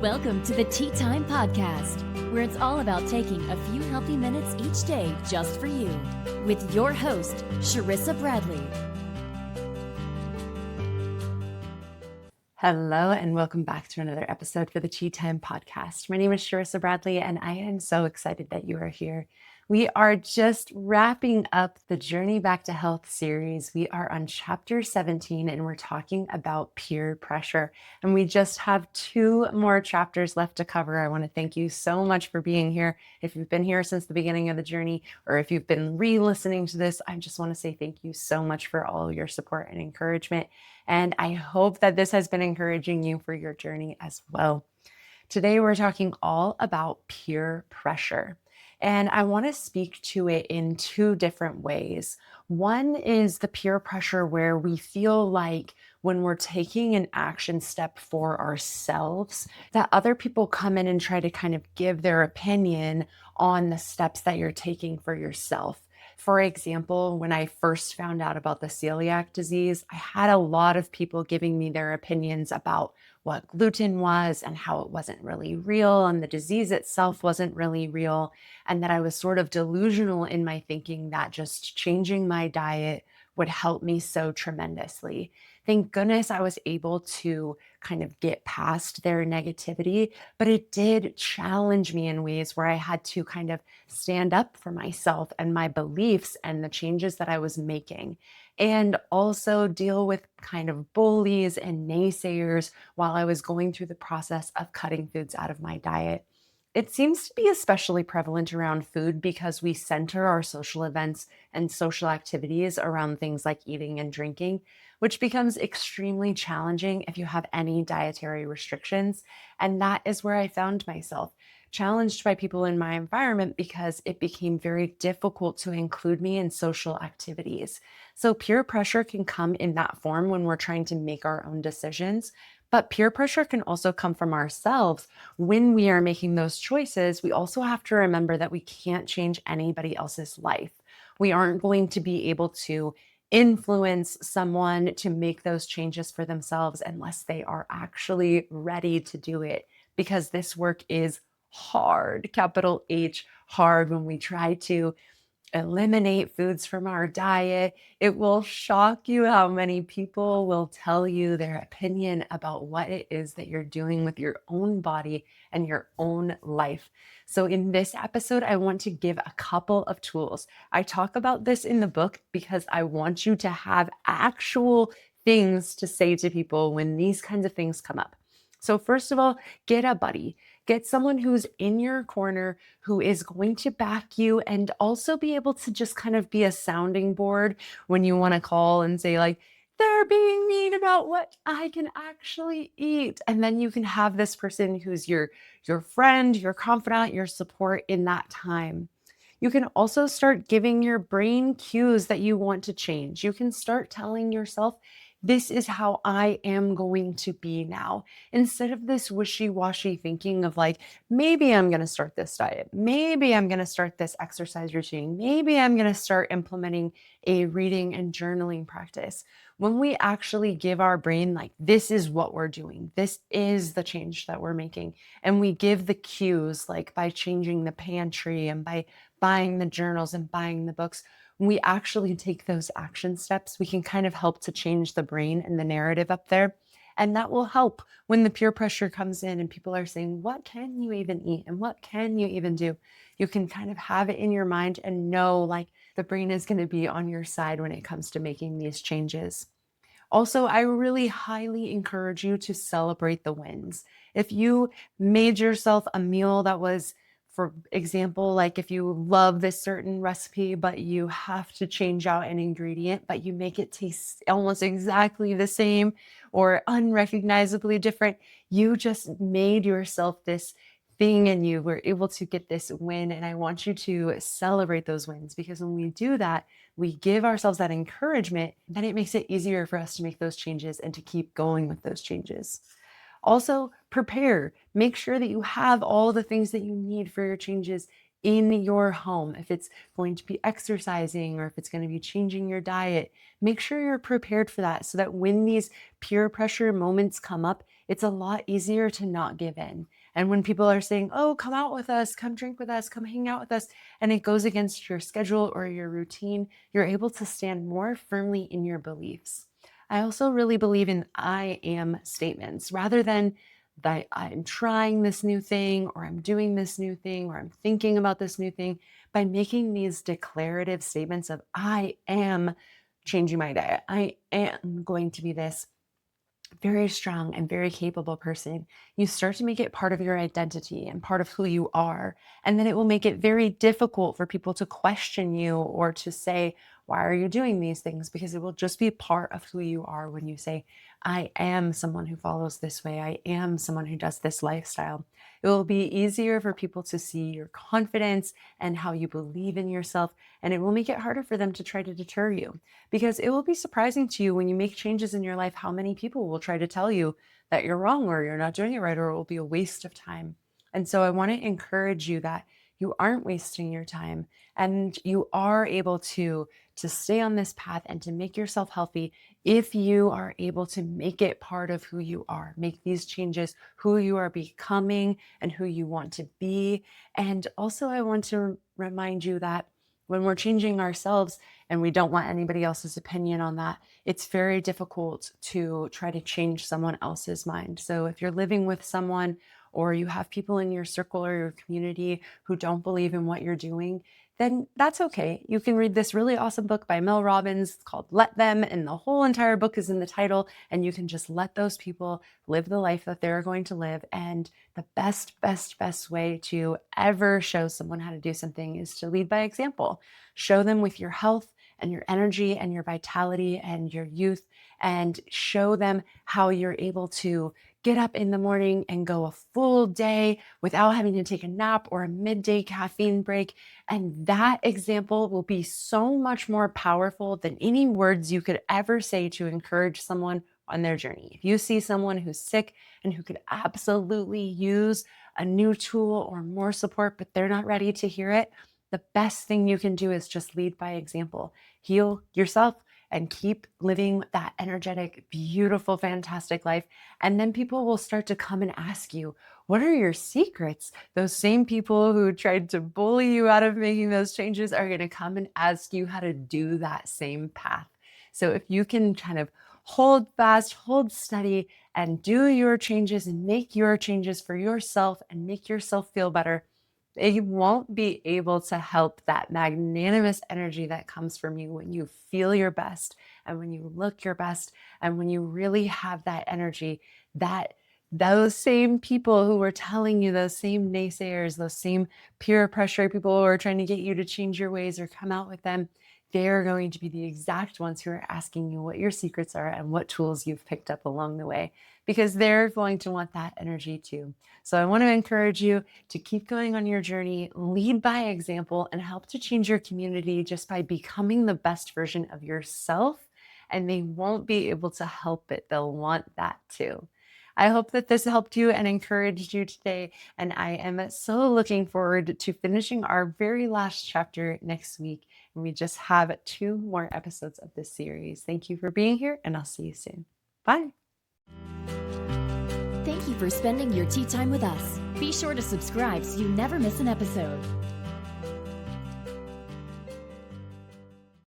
Welcome to the Tea Time Podcast, where it's all about taking a few healthy minutes each day just for you, with your host, Sharissa Bradley. Hello, and welcome back to another episode for the Tea Time Podcast. My name is Sharissa Bradley, and I am so excited that you are here. We are just wrapping up the Journey Back to Health series. We are on chapter 17, and we're talking about peer pressure. And we just have 2 more chapters left to cover. I want to thank you so much for being here. If you've been here since the beginning of the journey, or if you've been re-listening to this, I just want to say thank you so much for all your support and encouragement. And I hope that this has been encouraging you for your journey as well. Today, we're talking all about peer pressure. And I want to speak to it in 2 different ways. One is the peer pressure where we feel like when we're taking an action step for ourselves, that other people come in and try to kind of give their opinion on the steps that you're taking for yourself. For example, when I first found out about the celiac disease, I had a lot of people giving me their opinions about what gluten was and how it wasn't really real and the disease itself wasn't really real, and that I was sort of delusional in my thinking that just changing my diet would help me so tremendously. Thank goodness I was able to kind of get past their negativity, but it did challenge me in ways where I had to kind of stand up for myself and my beliefs and the changes that I was making, and also deal with kind of bullies and naysayers while I was going through the process of cutting foods out of my diet. It seems to be especially prevalent around food because we center our social events and social activities around things like eating and drinking, which becomes extremely challenging if you have any dietary restrictions. And that is where I found myself challenged by people in my environment because it became very difficult to include me in social activities. So peer pressure can come in that form when we're trying to make our own decisions. But peer pressure can also come from ourselves. When we are making those choices, we also have to remember that we can't change anybody else's life. We aren't going to be able to influence someone to make those changes for themselves unless they are actually ready to do it, because this work is hard, capital H, hard. When we try to eliminate foods from our diet, it will shock you how many people will tell you their opinion about what it is that you're doing with your own body and your own life. So in this episode, I want to give a couple of tools. I talk about this in the book because I want you to have actual things to say to people when these kinds of things come up. So first of all, get a buddy. Get someone who's in your corner, who is going to back you and also be able to just kind of be a sounding board when you want to call and say like, they're being mean about what I can actually eat. And then you can have this person who's your friend, your confidant, your support in that time. You can also start giving your brain cues that you want to change. You can start telling yourself, this is how I am going to be now. Instead of this wishy-washy thinking of like, maybe I'm going to start this diet. Maybe I'm going to start this exercise routine. Maybe I'm going to start implementing a reading and journaling practice. When we actually give our brain like, this is what we're doing. This is the change that we're making. And we give the cues like by changing the pantry and by buying the journals and buying the books. When we actually take those action steps, we can kind of help to change the brain and the narrative up there. And that will help when the peer pressure comes in and people are saying, what can you even eat? And what can you even do? You can kind of have it in your mind and know like the brain is going to be on your side when it comes to making these changes. Also, I really highly encourage you to celebrate the wins. If you made yourself a meal that was, for example, like if you love this certain recipe, but you have to change out an ingredient, but you make it taste almost exactly the same or unrecognizably different, you just made yourself this thing and you were able to get this win. And I want you to celebrate those wins, because when we do that, we give ourselves that encouragement, then it makes it easier for us to make those changes and to keep going with those changes. Also, prepare. Make sure that you have all the things that you need for your changes in your home. If it's going to be exercising or if it's going to be changing your diet, make sure you're prepared for that so that when these peer pressure moments come up, it's a lot easier to not give in. And when people are saying, oh, come out with us, come drink with us, come hang out with us, and it goes against your schedule or your routine, you're able to stand more firmly in your beliefs. I also really believe in I am statements rather than that I'm trying this new thing or I'm doing this new thing or I'm thinking about this new thing. By making these declarative statements of I am changing my diet, I am going to be this very strong and very capable person, you start to make it part of your identity and part of who you are. And then it will make it very difficult for people to question you or to say, why are you doing these things? Because it will just be part of who you are when you say, I am someone who follows this way. I am someone who does this lifestyle. It will be easier for people to see your confidence and how you believe in yourself. And it will make it harder for them to try to deter you. Because it will be surprising to you when you make changes in your life, how many people will try to tell you that you're wrong or you're not doing it right, or it will be a waste of time. And so I want to encourage you that you aren't wasting your time and you are able to stay on this path and to make yourself healthy if you are able to make it part of who you are, make these changes who you are becoming and who you want to be. And also I want to remind you that when we're changing ourselves, and we don't want anybody else's opinion on that, it's very difficult to try to change someone else's mind. So if you're living with someone or you have people in your circle or your community who don't believe in what you're doing, then that's okay. You can read this really awesome book by Mel Robbins called Let Them, and the whole entire book is in the title, and you can just let those people live the life that they're going to live. And the best way to ever show someone how to do something is to lead by example. Show them with your health and your energy and your vitality and your youth, and show them how you're able to get up in the morning and go a full day without having to take a nap or a midday caffeine break. And that example will be so much more powerful than any words you could ever say to encourage someone on their journey. If you see someone who's sick and who could absolutely use a new tool or more support, but they're not ready to hear it, the best thing you can do is just lead by example. Heal yourself and keep living that energetic, beautiful, fantastic life. And then people will start to come and ask you, what are your secrets? Those same people who tried to bully you out of making those changes are going to come and ask you how to do that same path. So if you can kind of hold fast, hold steady, and do your changes and make your changes for yourself and make yourself feel better, they won't be able to help that magnanimous energy that comes from you when you feel your best and when you look your best and when you really have that energy, that those same people who were telling you, those same naysayers, those same peer pressure people who are trying to get you to change your ways or come out with them, they're going to be the exact ones who are asking you what your secrets are and what tools you've picked up along the way, because they're going to want that energy too. So I want to encourage you to keep going on your journey, lead by example, and help to change your community just by becoming the best version of yourself. And they won't be able to help it. They'll want that too. I hope that this helped you and encouraged you today. And I am so looking forward to finishing our very last chapter next week. And we just have 2 more episodes of this series. Thank you for being here, and I'll see you soon. Bye. Thank you for spending your tea time with us. Be sure to subscribe so you never miss an episode.